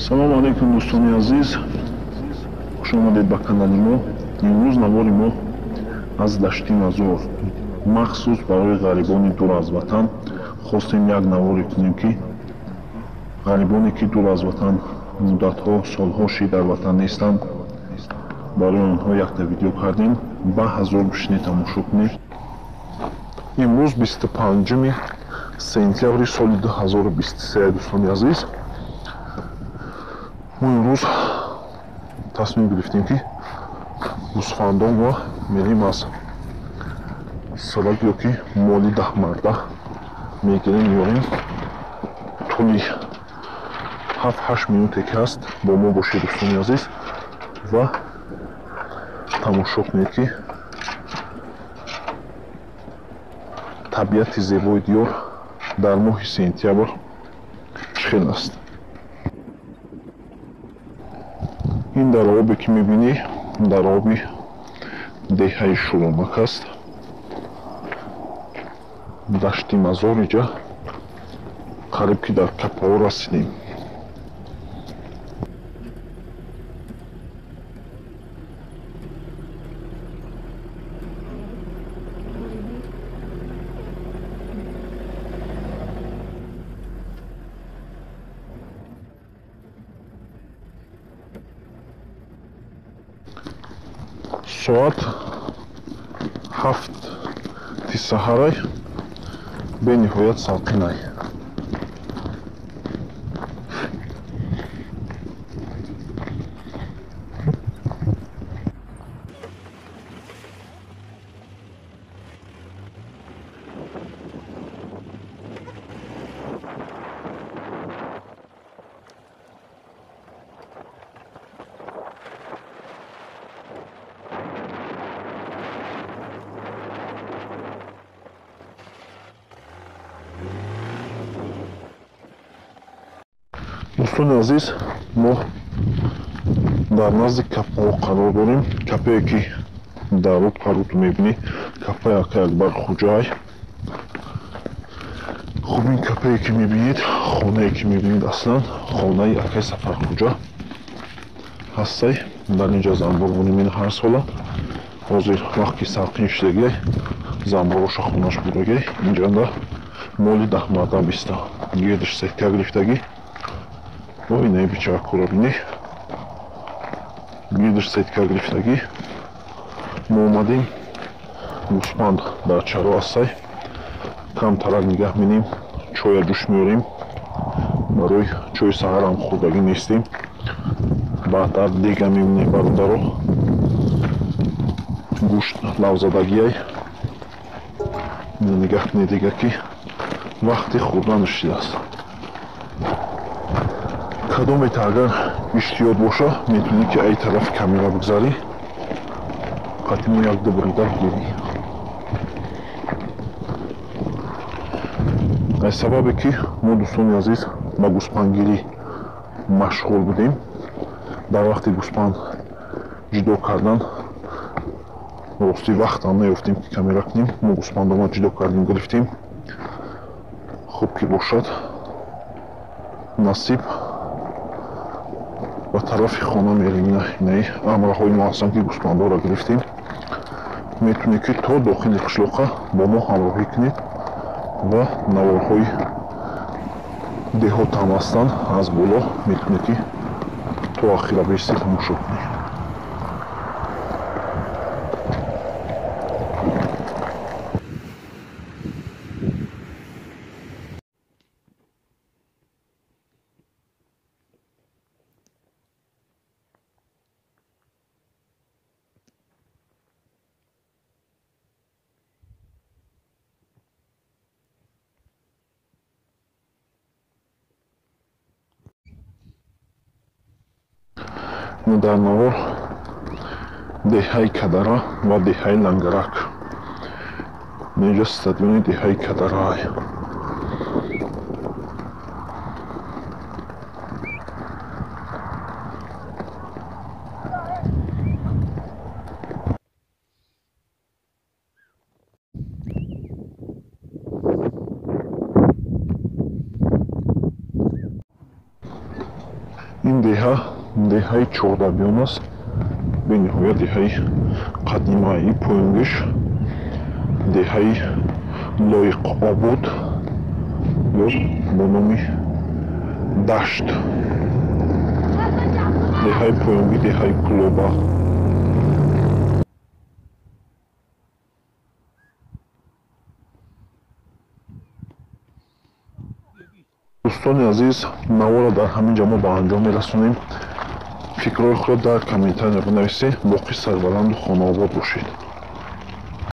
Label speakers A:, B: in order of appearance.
A: Салом алейкум дӯстони азиз, хуш омадед ба канали мо. имрӯз навори мо аз дашти назор махсус барои ғарибони дур аз ватан хостем як навори кунем ки ғарибоне ки дур аз ватан муддатҳо солҳоши дар ватан нестанд, барои онҳо якта видео кардем. ба ҳазор бишне тамошо кунед. имрӯз 25 сентябри соли 2023 дӯстони азиз, мо имрӯз тасмим гирифтем ки гӯсфандон ва мерим аз салак ёки моли 10 марда мегирем, меорем. тӯли 7-8 минуте ки ҳаст бо мо бошед дӯстони азиз ва тамошо кунед ки табиати зебои диёр дар моҳи сентябр чӣ хел аст. ин дар обе ки мебинӣ дар оби деҳаи шуромак аст. дашти мазор иҷа қариб ки дар капао расидем. соат 7 саҳарай бениҳоят салқинай. дӯстони азиз, мо дар назди капао қарор дорем. капае ки дар рӯ паруту мебинӣ, капаи Ака Акбар Хуҷай. хуб, ин капае ки мебинед, хонае ки мебинед, аслан хонаи Акаи Сафархуҷа ҳастай. дар инҷа занборвонӣ менаҳад ҳар сола. ҳозир вақти салқин шудагиай, занбороша хонаш будагиай. инҷанда моли 10 марда биста гирдиш сетка гирифтагӣ. инаи бичаракура бинӣ, гирдиш сетка гирифтагӣ. мо омадем гӯспанд дар чаро ҳастай, камтарак нигаҳ менем, чоя ҷӯш меорем. барои чои саҳарам хӯрдагӣ нестем. баъдтар дега мебинем бародаро, гӯшт лавзадагиай. нигаҳ кунед дега ки вақти хӯрдан рашидааст. кадомете агар иштиёт боша, метавонӣ ки ай тарафи камера бигзарӣ, қатимо як-ду брида гирӣ. аз сабабе ки мо дӯстони азиз ба гӯспандгирӣ машғул будем, дар вақти гӯспанд ҷудо кардан рости вақтам наёфтем ки камера кунем. мо гӯспандома ҷудо кардем, гирифтем. хуб ки бошад, насиб ба тарафи хона мерем. инаи амраҳои мо ҳастанд ки гӯспандоро гирифтем. метавонед ки то дохили қишлоқа бо мо ҳамроҳӣ кунед ва наворҳои деҳот ҳам ҳастанд. аз боло метавонед ки то ахира баисти тамошо кунед. дар навор деҳаи Кадара ва деҳаи Лангарак. Инҷо стадиони деҳаи Кадара. ин деҳаи Чордабиён аст. бениҳоят деҳаи қадимаи Поянгиш, деҳаи Лоиқобод ё бо номи Дашт, деҳаи поёнги деҳаи Кулоба. дӯстони азиз, навора дар ҳамин ҷо мо ба анҷом мерасонем. фикрҳои худро дар комментария бинависед. боқӣ сарбаланду хонаобод бошед.